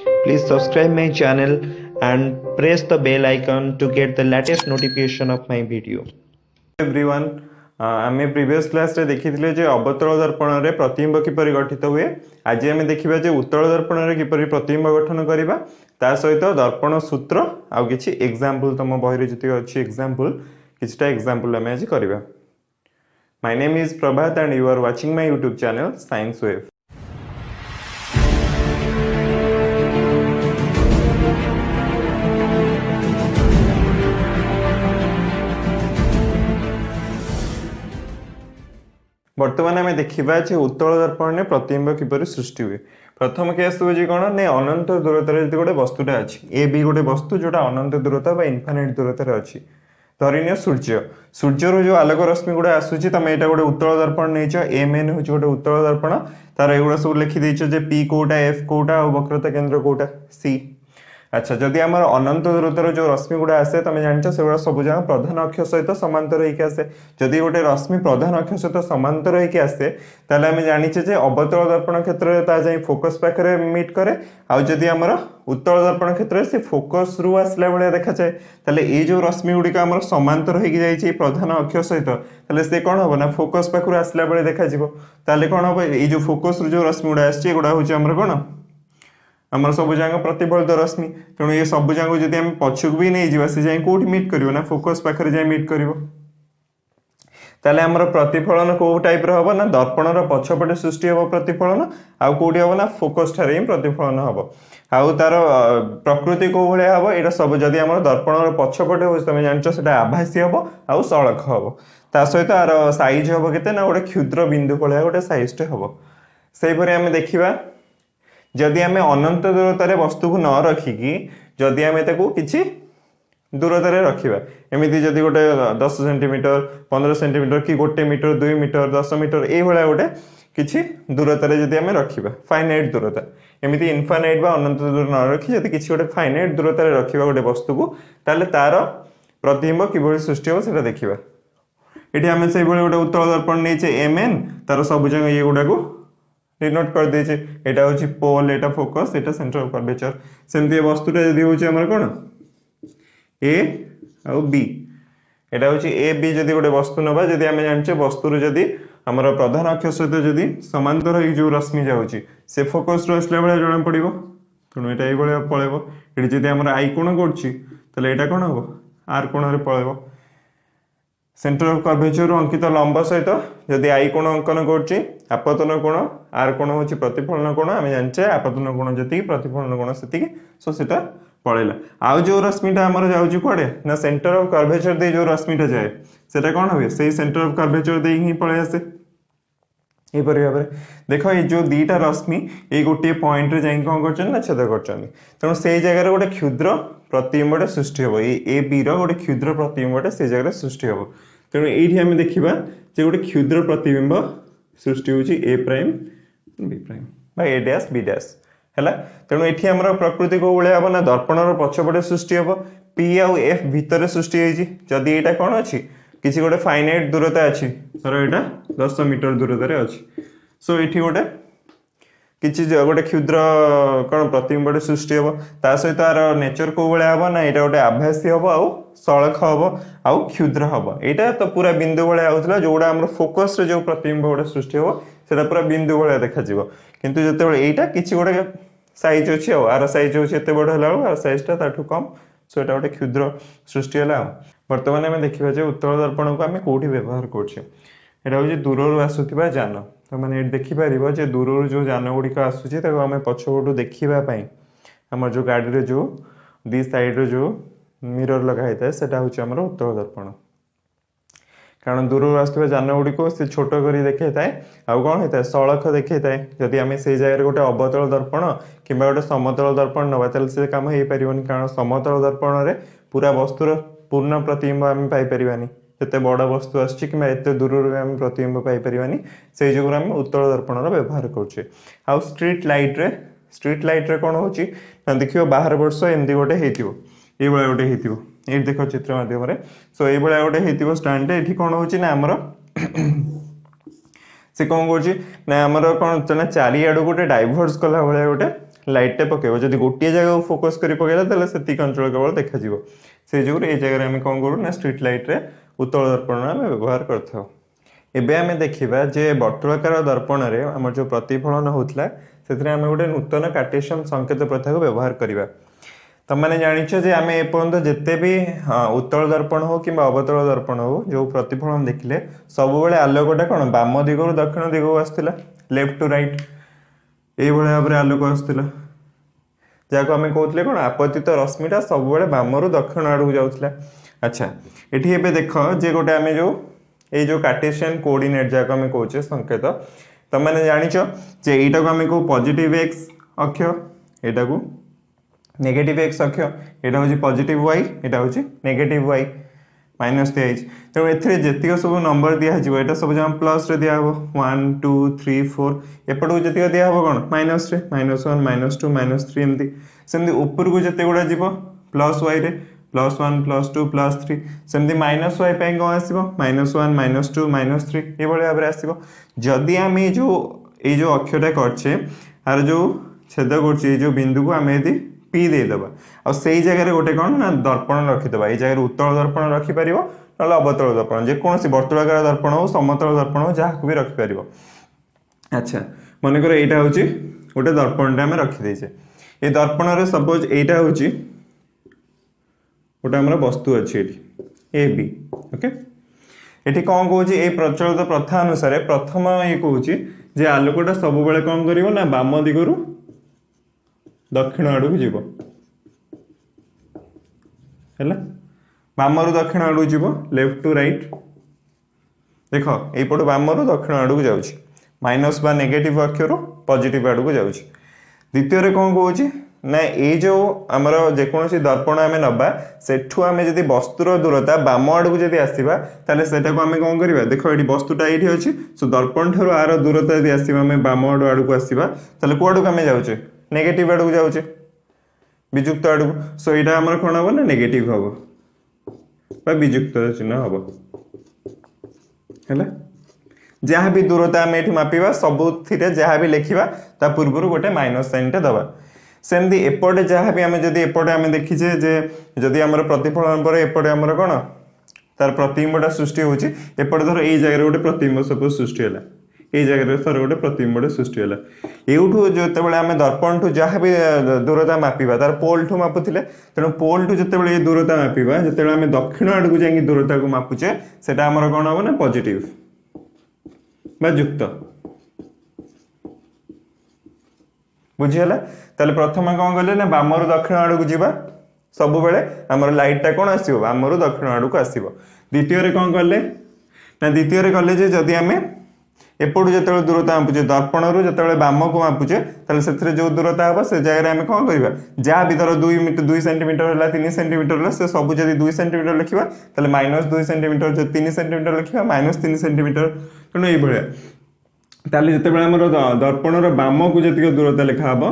Please subscribe my channel and press the bell icon to get the latest notification of my video. Everyone आमे previous class रे देखिथिले जे अवतल दर्पण रे प्रतिबिंब किपरि गठित हुए। आज आमे देखिबा जे उत्तल दर्पण रे किपरि प्रतिबिंब गठन करिबा ता सहित दर्पण सूत्र आ किछि एग्जांपल तम बहि रे जति अछि एग्जांपल किछटा एग्जांपल आमे आज करिबा। My name is Prabhat and you are watching my YouTube channel science wave. बर्तमान आम देखा उत्तल दर्पण में प्रतिबिंब किपरि सृष्टि हुए। प्रथम केस हूँ कौन ने अनंत दूरतार जो गोटे वस्तुटा अच्छी ए भी गोटे वस्तु जोटा अनंत दूरता इनफाइनाइट दूरतार अच्छी धरिनिय सूर्य सूर्यर जो आलोक रश्मि गुड़ा आसूची तुम यहाँ गोटे उत्तल दर्पण नहीं एम एन हूँ गोटे उत्तल दर्पण तार एगुड़ा सब लिखिदेच पी कोटा एफ कोटा और वक्रता केन्द्र कोटा सी। अच्छा जदि आम अनंत दूरतार जो रश्मि गुड़ा आसे तुम जान से सब जगह प्रधान अक्ष सहित समांतर होकर आसे। जदि गोटे रश्मि प्रधान अक्ष सहित समांतर होकर आसे ताले आम जाचे अवतल दर्पण क्षेत्र में ता फोकस पाखे मीट करे आदि आमर उत्तल दर्पण क्षेत्र से फोकस रु आसला भाया देखा जाए ताले ये जो रश्मि गुड़िक आम समांतर होकर प्रधान अक्ष सहित ताले से कौन हम ना फोकस पाखु आसला बेले देखा ताले कौन हम ये जो फोकस जो रश्मि गुड़ा आसगुड़ा हूँ आमर कौन आमर सब जगह प्रतिफलित रश्मि तेणु ये सब जगह जब आम पछक भी नहीं जावा से जाए कौट मीट कर ना फोकस पाखे जाए मीट कर ताले आमर प्रतिफलन कौ टाइप हम ना दर्पण पछपटे सृष्टि हम प्रतिफलन आउ कौटी हम ना फोकस ठारे ही प्रतिफलन हम आउ तार प्रकृति कौ भाया हम यहाँ सब जदि आम दर्पण पछपटे हो तुम जान से आभासी हम आउ सड़क हम ता सहित आर साइज हम के गोटे क्षुद्र बिंदु भाया गोटे साइजटे हम से आम देखा जदि आम अनंत दूरतार वस्तु को न रखिकी जदि आम कि दूरतार रखा एमती जदि गोटे 10 सेंटीमीटर 15 सेंटीमीटर कि गोटे मीटर 2 मीटर 10 मीटर ये गोटे किसी दूरतार जदि आम रखा फाइनाइट दूरता एमती इनफाइनाइट बा अनंत दूर न रखी जदि किसी गोटे फाइनाइट दूरतार रखा गोटे वस्तु को ताले तार प्रतिबिंब किभଳି सृष्टि हो सेटा देखिबा। एठी आम से गोटे उत्तल दर्पण नहीं एम एन तार सब जगह ये गुड़ा को डिनोट कर देचे एटा होची पोल एटा focus Etah centre of curvature सेमती वस्तुटा जदि होची हमर कोन ए और बी एटा होची ए बी जदि गोटे वस्तु नबा जदि आमे जानचे वस्तु जदि हमर प्रधान अक्ष सहित जदि समांतर होई जो रश्मि जाउची से फोकस रो असला बेला जणा पड़िबो तणु एटा ए बेला पळेबो एठी जदि हमर आई कोण करची तले एटा कोन हबो आर कोण रे पळेबो सेंटर ऑफ कर्वेचर अंकित लंब सहित जदि आई कोण अंकन करची आपतन कोण आर कोण होची प्रतिफलन कोण आमे जानचे आपतन कोण जति प्रतिफलन कोण सेति सो सेटा पळेला आउ जो रश्मिटा हमर जाउची कोडे ना सेंटर ऑफ कर्वेचर दे जो रश्मिटा जाए सेटा कोन होबे सेही सेंटर ऑफ कर्वेचर दे ही पळे आसे ए परि भाबरे देखो ये जो दीटा रश्मि ए गोटे पॉइंट रे जाई कोन करछन ना छेद करछन तनो सेही जगह रे गोटे क्षुद्र प्रतिबिंबटे सृष्टि होबो ए बी रो गोटे क्षुद्र प्रतिबिंबटे से जगह रे सृष्टि होबो तेणु ये आम देखा जे गोटे क्षुद्र प्रतिबिंब सृष्टि होची ए प्राइम बी प्राइम बा ए डैश बी डैश है तेणु ये आम प्रकृति को भाया हम ना दर्पण पछपटे सृष्टि हम पी आउ एफ भितर सृष्टि होती जदि यहाँ कौन अच्छी किसी गोटे फाइनाइट दूरता अच्छी धर यहाँ 10 मीटर दूरतार अच्छी सो ये गोटे किसी गोटे क्षुद्र कौन प्रतिबिंबटे सृष्टि हम ता सहित तार नेचर को भाया हम ना यहाँ गोटे आभासी हम आउ सड़क हम आउ क्षुद्र हम यहाँ तो पूरा बिंदु भाया होता जोड़ा आम फोकस रे जो प्रतिबिंब गोटे सृष्टि हम से पूरा बिंदु भाया देखा किंतु जो यहाँ किसी गोटे साइज अच्छी आर साइज होते एत बड़ है आर साइजटा ताठू कम सो यहाँ गोटे क्षुद्र सृष्टि है। बर्तमान आम देखा उत्तल दर्पण को आम कौटी व्यवहार कर दूर आसुवा जान तो मैंने देखिपर जे दूर जो जान गुड़िक आसूँ आम पछपटू देखापी आम जो गाड़ी जो दी साइड जो मिरर लगा होता है सेटा हूँ आम उत्तल दर्पण कारण दूर आसुवा जान गुड़िक से छोट कर देखा थाए आउ कौन होता है सड़क देखा थाए जदि आम से जगह गोटे अवतल दर्पण कि गोटे समतल दर्पण नवा ताले से काम हो पारन कारण समतल दर्पण में पूरा वस्तुर पूर्ण प्रतिबिंब आम पाइपारानी जिते बड़ वस्तु आसत दूर आम प्रतिबिंब पाइपारानी से जो आम उत्तल दर्पण व्यवहार करुचे आउ स्ट्रीट लाइट रे कौन हो देख बाहर वर्ष एमती गोटे हो ये गोटे हो ये देख चित्र माध्यम सो ये गोटे हो स्टाण्ड ये कौन हो आमर से कौन कर आमर कौन चारिआड़ गोटे डाइभर्स कला भाया गोटे लाइट पकेब जब गोटे जगह फोकस कर पकेला से अंचल केवल देखा से जो ये जगह आम कौन करूँ ना स्ट्रीट लाइट रे उत्तल दर्पण आम व्यवहार करथाउ। एबे आमे देखिबा जे वर्तुलाकार दर्पण रे हमर जो प्रतिफलन होतला सेतरे आमे गोटे नूतन कार्टेशियन संकेत प्रथा को व्यवहार करिबा। त माने जानिछ जे आमे ए पर्यंत जत्ते भी उत्तल दर्पण हो कि अवतल दर्पण हो जो प्रतिफलन देखिले सब बेले आलोकटा कोन वाम दिगरु दक्षिण दिगो आस्थिला लेफ्ट टू राइट ए भले भाबरे आलोक आस्थिला जाको आमे कहउतले कोन आपतित रश्मिटा सब बेले वाम रु दक्षिण आडू जाउतला। अच्छा एठी एबे देखो जे गोटे आमे जो कार्टेशियन कोऑर्डिनेट जाको आमे कहउचे संकेत त माने जानिछ जे एटा को आमे को पॉजिटिव x अक्ष एटा को नेगेटिव x अक्ष एटा होची पॉजिटिव y एटा होची नेगेटिव y माइनस दिया है तेणु एथिरे जेतिक सब नंबर दिया है एटा सब जम प्लस रे दिया हो 1 2 3 4 एपटू जेतिक दिया हो कोन माइनस रे -1 -2 -3 एमती सेमती ऊपर को जेते गुडा जीवो प्लस y रे +1 +2 +3 सेमती माइनस y पे कोन आसीबो -1 -2 -3 ए भले भाबरे आसीबो। जदि आमे जो अक्षरटा करछे आर जो छेद करछे जो बिंदु को आमे यदि पी दे दबा और सही जगह रे गोटे कोन ना दर्पण रखि दबा ए जगह रे उत्तल दर्पण रखि परिबो नले अवतल दर्पण जे कोनसी वर्तुलाकार दर्पण हो समतल दर्पण हो जहा को भी रखि परिबो। अच्छा माने कर एटा होची गोटे दर्पण रे आमे रखि देछे ए दर्पण रे सपोज एटा होची गोटे हमर वस्तु अछि एठी ए बी ओके एठी कोन कहूची ए प्रचलित प्रथा अनुसार प्रथम ए कहूची जे आलोकटा सब बेले कोन करिवो ना वाम दिगरु दक्षिण आडू जीव है वाम रु दक्षिण आडू जीव लेफ्ट टू राइट देख यपट वाम रु दक्षिण आडू जाउची माइनस बा नेगेटिव अक्षर पॉजिटिव आडू को जाउची। द्वितीय रे कोन कहूची ना ए जो हमर जेकोसी दर्पण आमे नबा सेठू आमे जदी वस्तुर दूरता वाम आडू जदी आसीबा ताले सेटा को आमे कोन करबा देखो एडी वस्तुटा एठी अछि सो दर्पण ठरो आरो दूरता जदी आसीबा आमे वाम आडू को आसीबा ताले कोआडू आमे जाउचे नेगेटिव आडू जाउचे विजुक्त आडू सो एटा हमर कोन हबो ना नेगेटिव हबो बा विजुक्त चिन्ह हबो हैला जहाँ भी दूरता आम ये मापिबा सबुथिरे जहाँ भी लिखा ता पूर्व गोटे माइनस साइन टे दबा सेमती एपटे जहाँ भी आम जदि एपटे आम देखीचे जे जदि आमर प्रतिफलन पर एपटे आमर कोन तार प्रतिबिंबटा सृष्टि होची एपटे धर एई जगह गोटे प्रतिबिंब सपोज सृष्टि होला एई जगह थर गोटे प्रतिबिंबटे सृष्टि होला एउठू जते बेले आम दर्पण ठू जहाँ भी दूरता मापिबा तार पोल ठू मापुथिले तेणु पोल ठू जते बेले दूरता मापिबा जते बेले आम दक्षिण आडू जाई दूरता को मापुचे सेटा आमर कोन हबो ना पॉजिटिव बा युक्त बुझीला ताले प्रथम कोन गले ना वाम रु दक्षिण आडू को जीवा सब बेले हमर लाइटटा कोन आसीबो वाम रु दक्षिण आडू को आसीबो। द्वितीय रे कोन गले ना द्वितीय रे गले जे जदी आमे एपटू जते दूरता मापुचे दर्पण रु जते वाम को मापुचे ताले सेथरे जो दूरता हबो से जगह रे आमे कोन करबा जा भीतर 2 सेंटीमीटर होला 3 सेंटीमीटर होला से सब जदी 2 सेंटीमीटर लिखिबा ताले -2 सेंटीमीटर जो 3 सेंटीमीटर लिखिबा -3 सेंटीमीटर तेणु ये भाया ताले जते बेले हमर दर्पण रो वाम को जतिक दूरता लिखा हबो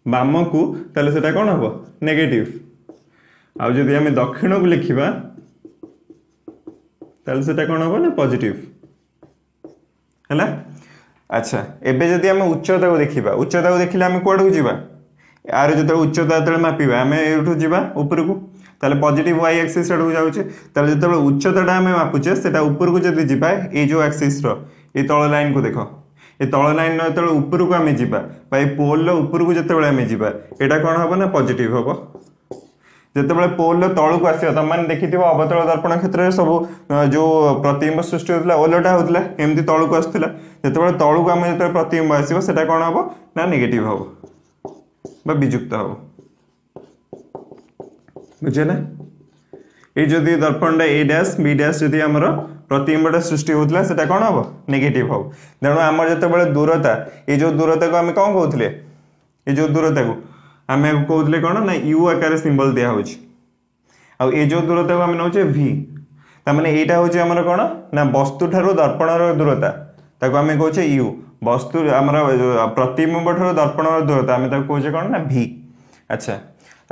वाम को ताले सेटा कोन हबो नेगेटिव आ जदी हमें दक्षिण को लिखिबा ताले सेटा कोन हबो ना पॉजिटिव हैला। अच्छा एबे जदी हमें उच्चता को देखिले हमें कोड को जीवा आर जते उच्चता तले मापिबा हमें एठू जीवा ऊपर को ताले पॉजिटिव y एक्सिस आडू जाउचे ताले जते उच्चताटा हमें मापुचे सेटा ऊपर को जदी जीवा ए जो एक्सिस रो ए तळ लाइन को देखो ए तळ लाइन न तळे ऊपर को हमें जीवा भाई पोल लो ऊपर को जते बेले हमें जीवा एटा कोन हबो ना पॉजिटिव हबो जते बेले पोल लो तळ को आसीबा त माने देखिथिबो अवतल दर्पण क्षेत्र रे सब जो प्रतिबिंब सृष्टि होतला ओलटा होतला एमती तळ को आस्तला जते बेले तळ को हमें जते प्रतिबिंब आसीबो सेटा कोन हबो ना नेगेटिव हबो बा विजुक्त हबो बुझेला। ए जदी दर्पणटा ए डैश बी डैश जदी हमर प्रतिबिंबटा सृष्टि होतला सेटा कोन हबो नेगेटिव हबो तेणु हमर जते बेले दूरता ए जो दूरता को हम कोन कहउतले ए जो दूरता को हमें कहउतले कोन ना u आकार सिंबल दिया होची आ ए जो दूरता को हम नउचे v त माने एटा होची हमर कोन ना वस्तु ठारो दर्पण रो दूरता ताको हम कहउचे u वस्तु हमर प्रतिबिंब ठारो दर्पण रो दूरता हम ताको कहउचे कोन ना v। अच्छा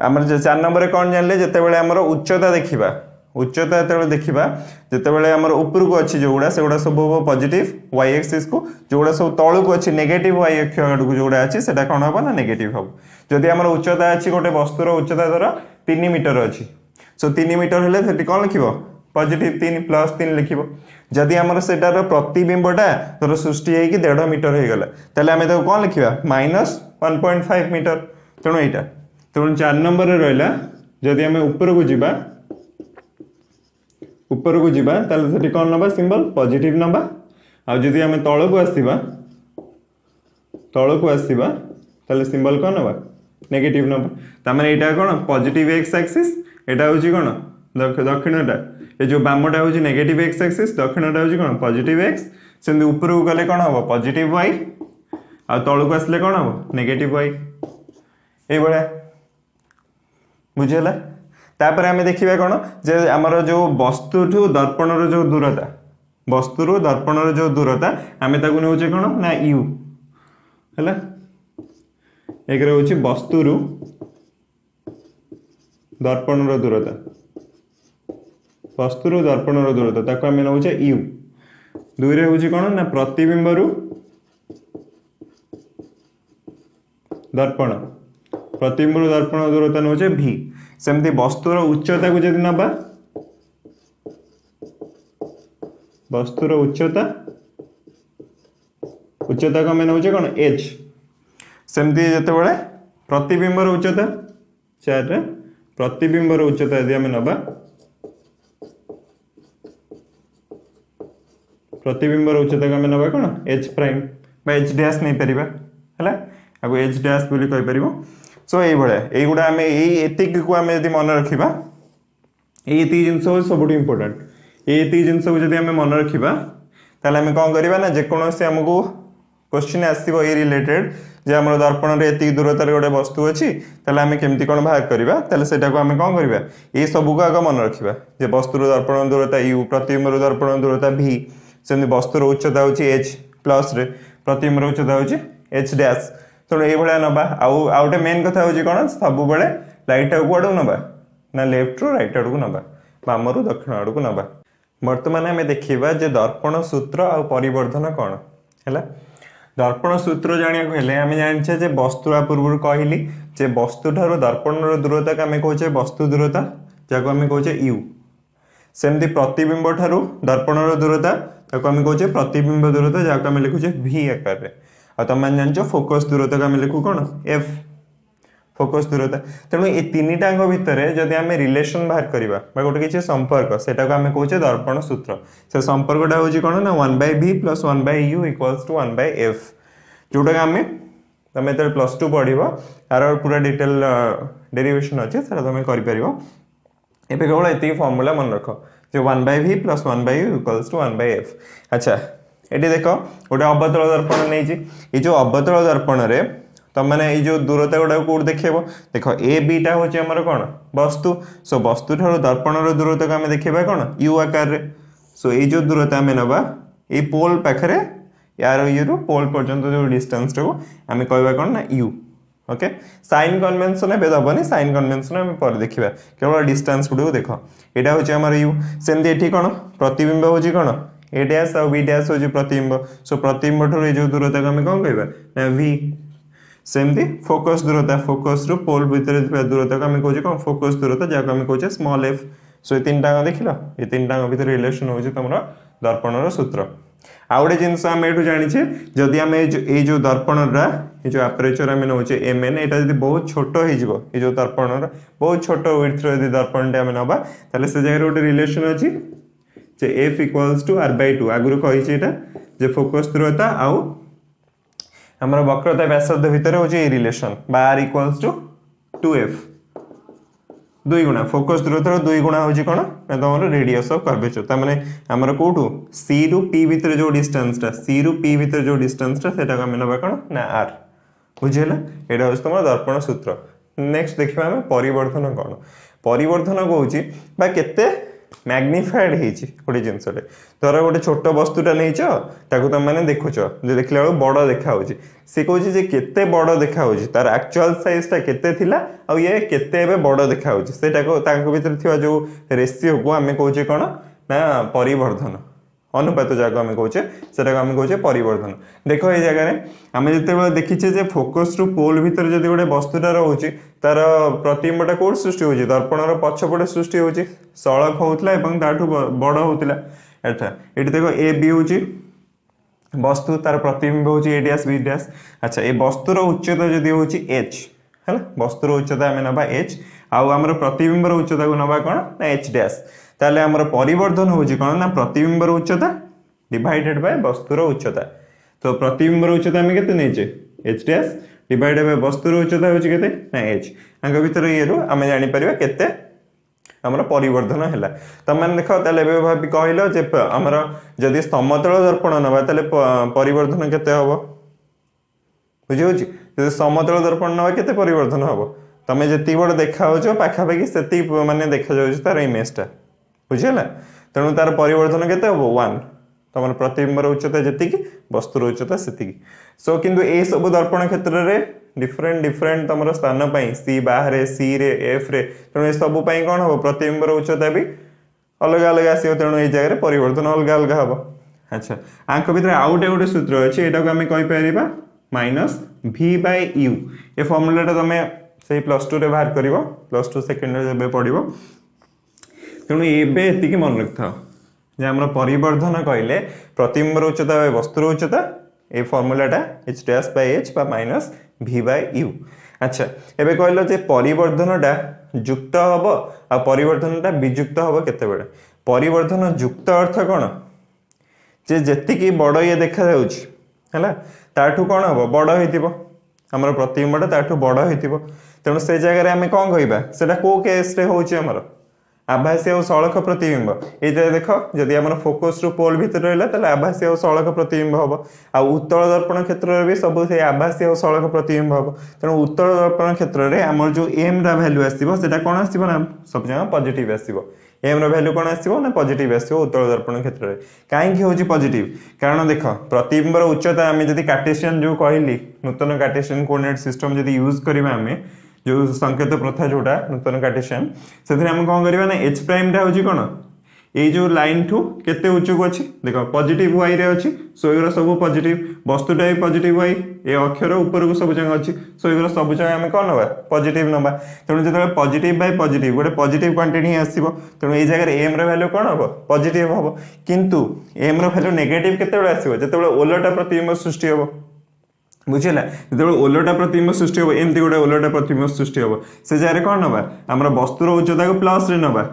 आमर 4 नंबर रे कोन जानले जते बेले हमर उच्चता देखिबा उच्चता जो देखा जितेबाला आम उपरको अच्छी जोगुड़ा से गुड़ा सब हम पॉजिटिव वाई एक्सिस को जोगुड़ा सब तौल को अच्छी नेगेटिव वाई अक्ष आड़क जोड़ा अच्छी से कौन हम ना नेगेटिव हम जदि आम उच्चता अच्छी गोटे वस्तुर उच्चता धर 3 मीटर अच्छी सो 3 मीटर हेल्ले से कौन लिख पॉजिटिव 3 प्लस 3 लिख जदि आमर सेटार प्रतिबिंबटा धर सृष्टि होगी 1.5 मीटर हो गला ताले आमे ताको कौन लिखा -1.5 मीटर तेणु यहाँ तेणु 4 नंबर रहा जदि आम ऊपर को जीवा ताले सेठी कौन नबा सिंबल पॉजिटिव नबा आ जदि आम तल को आसीबा ताले सिंबल कौन नबा नेगेटिव नबा तामाने एटा कौन पॉजिटिव एक्स एक्सिस एटा होची कौन दक्षिणटा ये जो बामटा होची नेगेटिव एक्स एक्सिस दक्षिणटा होची कौन पॉजिटिव एक्स सेमती ऊपर को गले कौन हम पॉजिटिव वाई आ तल को आसले कौन हम नेगेटिव वाई ए बड़ा बुझेला तापर आमे देखिबा कौन जे हमर जो वस्तु ठू दर्पणर जो दूरता वस्तुर दर्पणर जो दूरता आमे ताकू नेउचे कौन ना यू हैला एक होची वस्तुरु दर्पणर दूरता वस्तुरु दर्पणर दूरता ताकू आमे नेउचे यू दुई रे होची कौन ना प्रतिबिंबरु दर्पण प्रतिबिंबरु दर्पण दूरता नेउचे v सेमती वस्तुर उच्चता को जदि नबा वस्तुर उच्चता उच्चता को आम नौचे कौन h सेमती जितेबाला प्रतिबिंबर उच्चता 4 रे प्रतिबिंबर उच्चता यदि आम नबा प्रतिबिंबर उच्चता को आम नबा कौन h प्राइम बा h डैश नहीं परिबा हैला आगो h डैश बोली कहि परिबो सो ये भाया युवा आम एतिक को आम यदि मन रखा ये जिनस सब इम्पोर्टाट ये जिनस को जब आम मन रखा ताल आम कौन करवा ना जेकोसी आमको क्वेश्चन आसो ये रिलेटेड जे आम दर्पण में एति दूरतार गोटे वस्तु अच्छी ताल आम केमती कौन बाहर करवा आम कौन करवा ये सब को आग मन रखा जे वस्तुर दर्पण दूरता यू प्रतिबिंबर दर्पण दूरता v सेमती वस्तुर उच्चता हूँ h प्लस प्रतिबिंबर उच्चता हूँ h डैश तेणु ये नबा आउटे मेन कथा हूँ कौन सब लाइट आड़ को नबा ना लेफ्ट रु राइट आड़ को नबा बाम रु दक्षिण आड़ को नबा बर्तमान आम देखा जे दर्पण सूत्र आ परिवर्धन कौन है दर्पण सूत्र जाना आम जाने जे वस्तु पूर्व कहली जे वस्तु ठार दर्पण दूरता को आम कहे वस्तु दूरता जहाँ आम कहे यू सेमती प्रतिबिंब ठार दर्पण दूरता आम कहे प्रतिबिंब दूरता जहाँ आम लिखुचे v आकार आ तुम जान फोकस दूरता को आम लिखू कौन एफ फोकस दूरता तेणु ये तीन टांग भितर जदि आम रिलेशन बाहर करवा गोटे किसी संपर्क से आम कहे दर्पण सूत्र से संपर्कटा हूँ कौन ना 1/v + 1/u = 1/f जोटा आम तुम जो +2 पढ़ यार पूरा डिटेल डेरिवेशन अच्छे तुम कर केवल ये फर्मूला मन रख जो 1/v + 1/u = 1/f अच्छा ये देख गोटे अवतल दर्पण नहीं जो अवतल दर्पण रे तुम मैंने जो दूरता गुड़ा कौट देखेब देख ए बीटा हूँ आमर कौन वस्तु सो वस्तु ठार दर्पण दूरता को आम देखा कौन यू आकार रे सो ये जो दूरता आम नवा ये पोल पाखे यार यू पोल पर्यंत जो डिस्टेंस टाक आम कह कौन ना यू ओके साइन कन्वेंशन ए दबनी साइन कन्वेंशन आम पर देखा केवल डिस्टेंस गुड़ देख यहाँ हूँ आमर यू सेमती ये कौन प्रतिबिंब हूँ कौन ए डैश आ बी डैश हूँ प्रतिबिंब सो प्रतिबिंब ठार जो दूरता को आम कौन कह ना v सेमती फोकस दूरता फोकस रु पोल भीतर दूरता को आम कहे कौन फोकस दूरता जहाँ आम कहे स्मॉल f सो ये तीन टांग देख ये तीन टांग भीतर रिलेशन हूँ तुम दर्पण सूत्र आ गए जिनस आम ये जाचे जदि आम ये जो दर्पण ये जो आपेचर आम नौचे mn यहाँ जब बहुत छोट हो जो दर्पण बहुत छोट विड्थ दर्पण आम नवा से जगह गोटे रिलेशन अच्छी जे f = r/2 आगुरी कही जे फोकस दूरता आउ हमर वक्रता व्यासार्ध भितर हूँ ये रिलेशन r = 2f 2 गुणा फोकस दूरता 2 गुणा हूँ कौन ना तुम रेडियस ऑफ कर्वेचर तमें आमर कौटू c रु p भितर जो डिस्टेंसटा c रु p भितर जो डिस्टेंसटा सेटा आम नवा कौन ना r बुझेगा यहाँ हूँ तुम दर्पण सूत्र नेक्स्ट देखा आम परिवर्धन कौन परिवर्धन कौच केते मैग्निफाइड ହେଇଛି ଗୋଟେ ଜିନିଷଟେ ଧର ଗୋଟେ ଛୋଟ ବସ୍ତୁଟା ନେଇଛ ତାକୁ ତମେ ମାନେ ଦେଖୁଛ ଯେ ଦେଖିଲା ବେଳକୁ ବଡ଼ ଦେଖାଯାଉଛି ସେ କହୁଛି ଯେ କେତେ ବଡ଼ ଦେଖାଯାଉଛି ତାର ଆକ୍ଚୁଆଲ ସାଇଜଟା କେତେ ଥିଲା ଆଉ ଇଏ କେତେ ଏବେ ବଡ଼ ଦେଖାଯାଉଛି ସେଇଟାକୁ ତାଙ୍କ ଭିତରେ ଥିବା ଯୋଉ ରେସିଓକୁ ଆମେ କହୁଛେ କ'ଣ ନା ପରିବର୍ଦ୍ଧନ अनुपात जगह आम कहे से कहे परिवर्धन देख ये जगह आम जो देखीचे जे फोकस रु पोल भितर जब गोटे वस्तुटा रोचे तार प्रतिबिंबटा कौट सृष्टि होची दर्पणर पछपटे सृष्टि होची सड़क होउतला एवं ताठू बड़ होउतला एटा एटी देखो ए बी होची वस्तु तार प्रतिबिंब होची ए डैश बी डैश अच्छा ए वस्तुर उच्चता जदि होची h है वस्तुर उच्चता आम नबा h आउ आमर प्रतिबिंबर उच्चता को नबा कौन ना h डैश ताले आमर परिवर्धन होची कौन ना प्रतिबिंबर उच्चता डिवाइडेड बाय वस्तुर उच्चता तो प्रतिबिंबर उच्चता आम केते नेचे h डैश डिवाइडेड बाय वस्तुर उच्चता होची केते ना h आंक भीतर ये रु आम जानि परिबा केते आमर परिवर्धन हैला तम माने देखो ताले बे भाबी कहलो जे आमर जदि समतल दर्पण नबा ताले परिवर्धन केते हबो बुझि होची जदि समतल दर्पण नबा केते परिवर्धन हबो तमे जति बड़ देखा होचो पाखा पाखी सेति माने देखा जाउछ तार इमेजटा बुझिला तेणु तार परिवर्तन केते हबो 1 तमर प्रतिबिंबर उच्चता जतिकी वस्तुर उच्चता सेतिकी सो किंतु ए सब दर्पण क्षेत्र रे डिफरेंट डिफरेंट तमर स्थान पई सी बाहर सी रे एफ रे तेणु ए सब पई कोन हबो प्रतिबिंबर उच्चता भी अलग अलग आसीओ तेणु ए जगह रे परिवर्तन अलग अलग हबो अच्छा आंक भीतर आउटे गोटे सूत्र अछि एटा को हमें कहि परिबा माइनस v बाय u ए फार्मूलाटा तमे से +2 रे बाहर करिवो +2 सेकंड रे जबे पडिवो तेणु एबे एतिकी मन रखथा जे हमर परिवर्धन कहले प्रतिबिंबर उच्चता बाय वस्तुर उच्चता ए फार्मूलाटा h डैश बाय h बा माइनस v बाय u अच्छा एबे कहलो जे परिवर्धनटा युक्त हबो आ परिवर्धनटा वियुक्त हबो केते बेले परिवर्धन युक्त अर्थ कोन जे जेतिकी बड़ ये देखा जाउची हैला ताठू कोन हबो बड़ हेतिबो हमर प्रतिबिंबटा ताठू बड़ हेतिबो तेणु से जगह रे हमें कोन कहिबा सेटा को केस रे होची हमर आभासी और सड़क प्रतिबिंब ये देख जदि आम फोकस रु पोल भीतर रहा आभासी और सड़क प्रतिबिंब हम आ उत्तल दर्पण क्षेत्र में भी सब से आभासी और सड़क प्रतिबिंब हम तेणु उत्तल दर्पण क्षेत्र में आम जो एम रा भैल्यू आसो कौन आसो ना सब जगह पॉजिटिव आसो एम रा भैल्यू कौन आसो ना पॉजिटिव आसो उत्तल दर्पण क्षेत्र में कहीं हूँ पॉजिटिव कारण देख प्रतिबिंबर उच्चता आम जब कार्टेशियन जो कहली नूतन कार्टेशियन कोऑर्डिनेट सिस्टम जब यूज करवा आम जो संकेत प्रथा जोटा नूतन कार्टेशियन से हम कौन करवा ना एच प्राइम टा हूँ कौन ये जो लाइन ठू केते उच्चक अच्छी देख पॉजिटिव वाई रे अच्छी सो एगुरा सब पॉजिटिव वस्तुटा भी पॉजिटिव वाई ए अक्षर ऊपर को सब जगह अच्छी सो एगुरा सब जगह आम कौन नवा पॉजिटिव नवा तेणु जो पॉजिटिव बाय पॉजिटिव गोटे पॉजिटिव क्वांटिटी आसो तेणु ये जगह एम र वैल्यू कौन हम पॉजिटिव हम किंतु एम र वैल्यू नेगेटिव केते आसो जो ओलटा प्रतिबिंब सृष्टि हम बुझेगा जो ओलटा प्रतिबिंब सृष्टि हम एमती गोटे ओलटा प्रतिबिंब सृष्टि हम से जगह कौन नवा आम वस्तुर उच्चता को प्लस रे नवा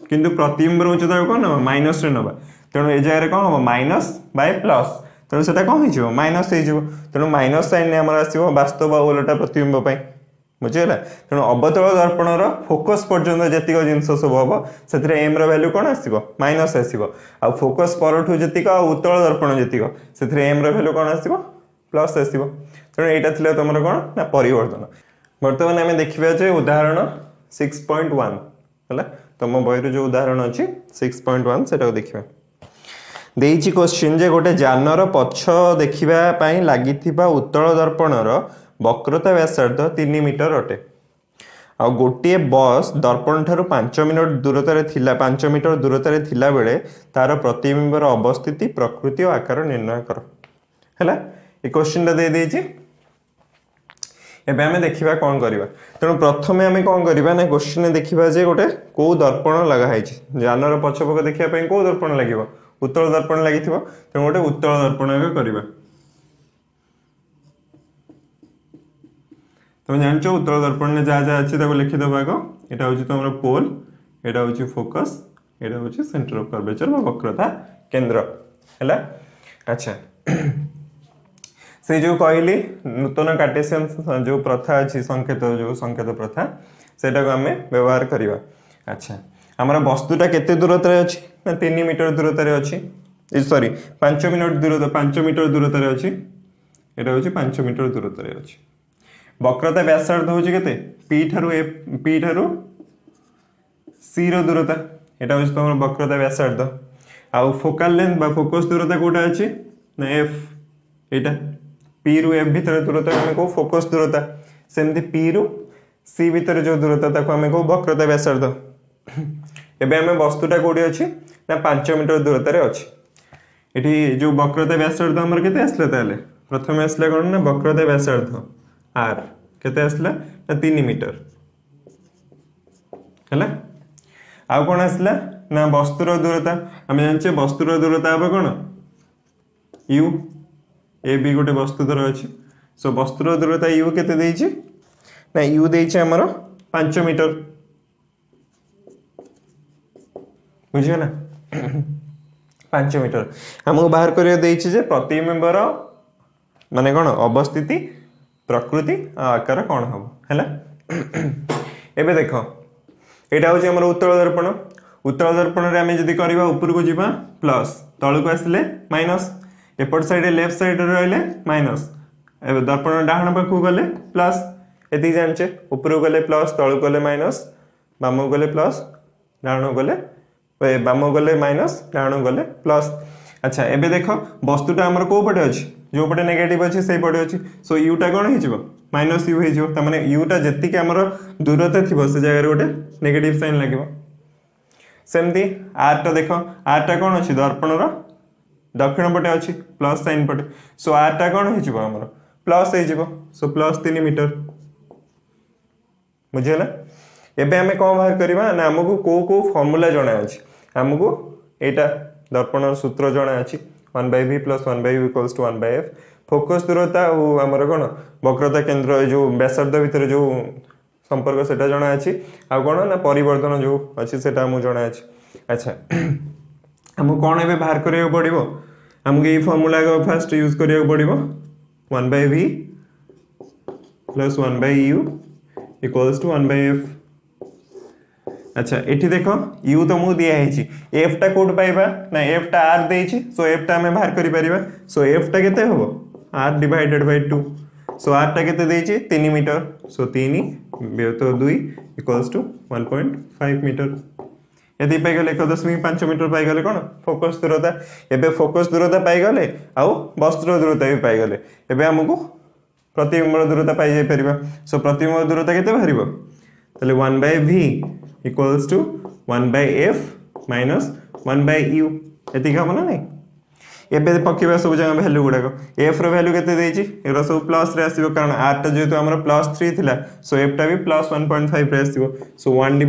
किंतु प्रतिबिंबर उच्चता को कौन नवा माइनस रे नवा तेणु ए जगह कौन हम माइनस बाय प्लस तेणु से कौन हो माइनस हो तेणु माइनस साइन आम आसो वास्तव ओलटा प्रतिबिंब बुझेगा तेणु अवतल दर्पणर फोकस पर्यंत जी जिन सब हम से एम रैल्यू कौन आसो माइनस आसो आ फोकस परठू जी उत्तल दर्पण जी से एम रैल्यू कौन आसो प्लस आसो तेणु यहाँ तुम कौन ना परिवर्तन बर्तमान आम देखा उदाहरण 6.1 है तुम बही जो उदाहरण अच्छी 6.1 से देखा देइछि क्वेश्चन जे गोटे जानर पछ देखा लगी उत्तल दर्पणर वक्रता व्यासार्ध 3 मीटर अटे आ गोटे बस दर्पण ठारू 5 मिनट दूरतार 5 मीटर दूरतार थिला बेले तार प्रतिबिंबर अवस्थिति प्रकृति और आकार निर्णय कर है ये क्वेश्चन दे देइछि एबे हमें देखिबा कोन करबा तेणु प्रथमे हमें कोन करबा ना क्वेश्चन देखिबा जे गोटे को दर्पण लगा हैछि जानर पछपक देखिया पई को दर्पण लागिबो उत्तल दर्पण लागिथिबो तेणु गोटे उत्तल दर्पण करबा तुम जानछो उत्तल दर्पण ने जा जा अछि ताको लिखि दबा को एटा होछि तमरो पोल एटा होछि फोकस एटा होछि सेंटर ऑफ कर्वेचर वा वक्रता केंद्र हैला अच्छा से जो कहली नूतन कार्टेशियन जो प्रथा अच्छी संकेत प्रथा सेटा को आम व्यवहार करवा अच्छा आमर वस्तुटा केते दूरतार अच्छी ना 3 मीटर दूरतार अच्छी सॉरी 5 मीटर दूरतार अच्छी एटा होछि 5 मीटर दूरतार अच्छी वक्रता व्यासार्ध होछि केते पी ठारू सी रो दूरता एटा होछि तमर वक्रता व्यासार्ध आउ फोकल लेंथ बा फोकस दूरता कोटा अछि ना एफ एटा पी रु एफ भीतर दूरता हमें को फोकस दूरता सेमती पी रु सी भीतर जो दूरता ताको हमें को वक्रता व्यासार्ध एबे हमें वस्तुटा कोडी अछि ना 5 मीटर दूरता रे अछि एठी जो वक्रता व्यासार्ध हमर केते आसले ताले प्रथम आसले कोन ना वक्रता व्यासार्ध आर केते आसला ना 3 मीटर हला आउ कोन आसला ना वस्तुर दूरता हमें जानचे वस्तुर दूरता अब कोन यू ए बी गोटे वस्तु धर अछि सो वस्तुर दूरता यू केते देइछि ना यू देइछि हमर 5 मीटर बुझियला 5 मीटर हमको बाहर करिया देइछि जे प्रतिबिंबर माने कोन अवस्थिति प्रकृति आकार कोन हो हैला एबे देखो एटा होछि हमर उत्तल दर्पण रे हमें जदी करबा ऊपर को जीवा प्लस तळ को आसले माइनस एपट साइड लेफ्ट साइड रे रहले माइनस एबे दर्पण डाहण पाखु गले प्लस एति जानचे ऊपर को गले प्लस तळ को गले माइनस बाम को गले प्लस डाहण को गले बाम गले माइनस डाहण गले प्लस अच्छा एबे देखो वस्तुटा हमर को पटे अछि जो पटे नेगेटिव अछि सेही पटे अछि सो u टा कोन हिजबो माइनस u हिजबो त माने u टा जति के हमर दूरता थिबो से जगह रे गोटे नेगेटिव साइन लागिबो सेमती r टा देखो r टा कोन अछि दर्पण रो दक्षिण पटे अछि प्लस साइन पटे सो r टा कोन हिजबो हमर प्लस हिजबो सो प्लस 3 मीटर बुझियला एबे हमें कोन बाहर करबा ना हमकु को फार्मूला जणा अछि हमकु एटा दर्पण सूत्र जणा अछि 1/v + 1/u = 1/f फोकस दूरता और हमर कोन वक्रता केंद्र जो व्यासार्ध भीतर जो संपर्क सेटा जणा अछि आ कोन ना परिवर्तन जो अछि सेटा हमु जणा अछि अच्छा हमकु कोन एबे बाहर करियो पड़िबो हमकु ए फार्मूला को फर्स्ट यूज करियो पड़िबो 1/v + 1/u = 1/f अच्छा एठी देखो u तो मु दिया हेची f टा कोड पाइबा ना f टा r देइची सो f टा हमें बाहर करि परिबा सो f टा केते होबो r / 2 सो r टा केते देइची 3 मीटर सो 3 / 2 = 1.5 मीटर यदि पाइ गले 1.5 मीटर पाइ गले कोन फोकस दूरता एबे फोकस दूरता पाइ गले आ वस्तुर दूरता भी पाइ गले एबे हमकु प्रतिबिंब दूरता पाइ जाय परिबा सो प्रतिबिंब दूरता केते बाहरिबो तले 1/v = 1/f - 1/u एति का मना नै एबे पकेबा सब जगह वैल्यू गुडा f रो वैल्यू केते देइची एरो सब प्लस रे आसीबो कारण r टा जेतु हमर +3 थिला सो f टा भी +1.5 रे आसीबो सो 1 /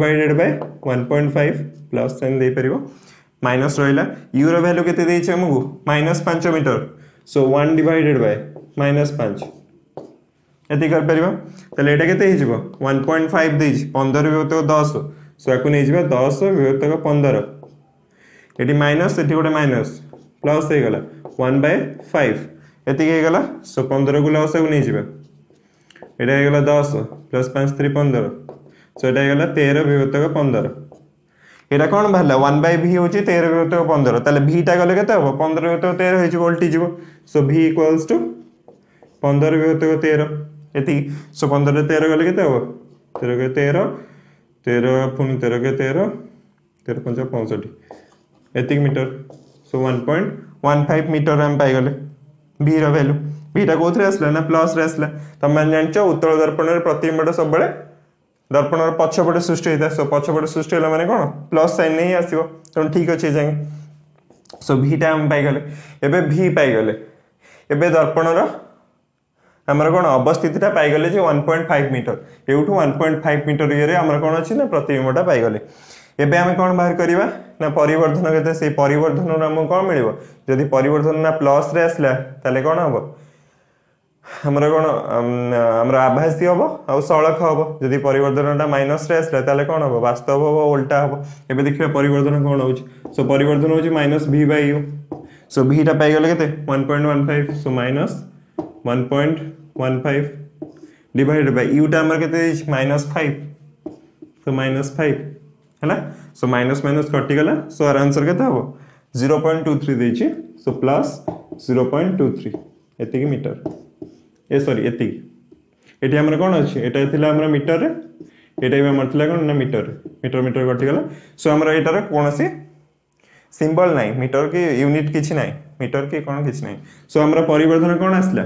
1.5 प्लस साइन दे परिबो माइनस रहिला u रो वैल्यू केते देइची हमगु -5 मीटर सो 1 / -5 एति कर परिबो तले एटा केते हिजबो 1.5 देइची 15 / 10 सो याकु नै जिबा 10 / 15 एटी माइनस एटी गोटे माइनस प्लस हे गला 1/5 एति हे गला सो 15 को लॉस हे नै जिबा एटा हे गला 10 + 5 3 15 सो एटा हे गला 13 / 15 एटा कोन भाला 1/v होची 13 / 15 ताले v टा गले केते हो 15 / 13 हे जी उल्टी जिवो सो v = 15 / 13 एति सो 15 / 13 गले केते हो 13 × 13 13 पुनी 13 के 13 13 5 65 एतिक मीटर सो 1.15 मीटर हम पाई गले v रो वैल्यू v टा कोथरे आसला ना प्लस रे आसला त मन जानचो उत्तल दर्पण रे प्रतिबिंब सब बळे दर्पण रे पछपटे सृष्टि हेता सो पछपटे सृष्टि होला माने कोन प्लस साइन नै आसीबो त ठीक अछि जाय सो v टा हम पाई गले एबे v पाई गले एबे दर्पण रो हमर कोन अवस्थितिटा पाई गले जे 1.5 मीटर एउठु 1.5 मीटर ये हमर कोन अछि ना प्रतिबिंबटा पाई गले एबे हम कोन बाहर करिवा ना परिवर्धन केते से परिवर्धन हम कोन मिलिबो जदी परिवर्धन ना प्लस रे आसला ताले कोन हबो हमर कोन हमर आभासी हबो आ सळख हबो जदी परिवर्धनटा माइनस रे आसला ताले कोन हबो वास्तव हबो उल्टा हबो एबे देखिबा परिवर्धन कोन होची सो परिवर्धन होची -v/u सो v टा पाई गले केते 1.15 सो -1.15 डिवाइडेड बाय u टा हमर केते -5 सो -5 हैला सो माइनस माइनस कटि गला सो आर आंसर केते हबो 0.23 देछि सो प्लस 0.23 एतिकी मीटर ए सॉरी एतिकी एटी हमर कोन अछि एटा थिला हमर मीटर रे एटा भी आमर थिला कोन ना मीटर मीटर मीटर कटिगला सो आमर एटार कोनोसी सिंबल नाही मीटर की यूनिट किछि नाही मीटर की कोन किछि नाही सो आमर परिवर्तन कोन आसला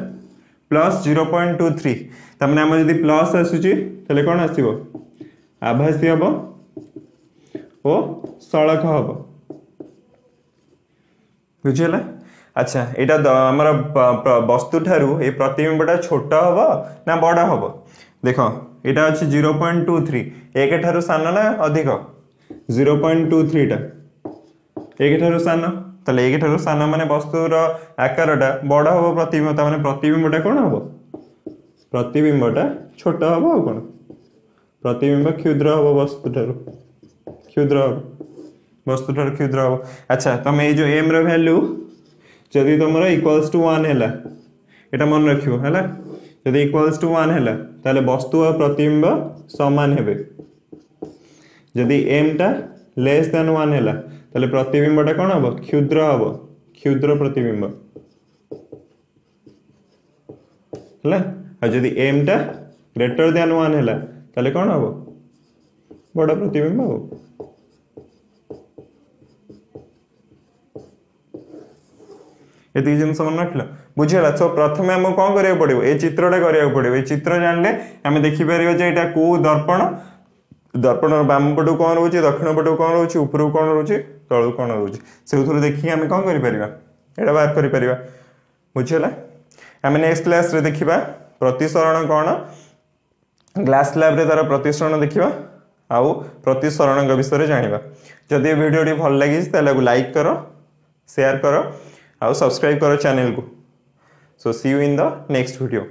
प्लस 0.23 तमने आम जदि प्लस आसुची तले कोन आसीबो आभासी हबो ओ सड़क हबो बुझिला अच्छा एटा आमर वस्तु ठारू ए प्रतिबिंबटा छोट हबो ना बड़ हबो देखो एटा अछि 0.23 एक ठारू सान ना अधिक 0.23 टा एक ठारू सान तले एक ठारू सान माने वस्तुर आकारटा बड़ हबो प्रतिबिंब माने प्रतिबिंबटा कोन हबो प्रतिबिंबटा छोट हबो आ कोन प्रतिबिंब क्षुद्र हबो वस्तु ठारू क्षुद्र हबो वस्तु ठारू क्षुद्र हबो अच्छा तमे ए जो m रो वैल्यू जदि तुमरा इक्वल्स टू 1 हैला एटा मन रखियो हैला जदि इक्वल्स टू 1 हैला ताले वस्तु और प्रतिबिंब समान हेबे जदि m टा लेस देन 1 हैला ताले प्रतिबिंबटा कोन हबो क्षुद्र प्रतिबिंब हैला आ जदि m टा ग्रेटर देन 1 हैला ताले कोन हबो बड़ प्रतिबिंब हबो एति जिनस मन रखला बुझिला सो प्रथमे हम कोन करिया पड़िबो ए चित्रटा करिया पड़िबो ए चित्र जानले हम देखि परिबो जे एटा को दर्पण दर्पण बाम पटु कोन रहउची दक्षिण पटु कोन रहउची ऊपर कोन रहउची तळु कोन रहउची से उथुर देखि हम कोन करि परिबा एटा बात करि परिबा बुझिला हम नेक्स्ट क्लास रे देखिबा प्रतिसरण कोन ग्लास लैब रे तार प्रतिसरण देखिबा आउ प्रतिसरण विषय रे जानिबा जदि वीडियो भल लागि ताले लाइक करो शेयर करो आउ सब्सक्राइब करो चैनल को so see you in the next video.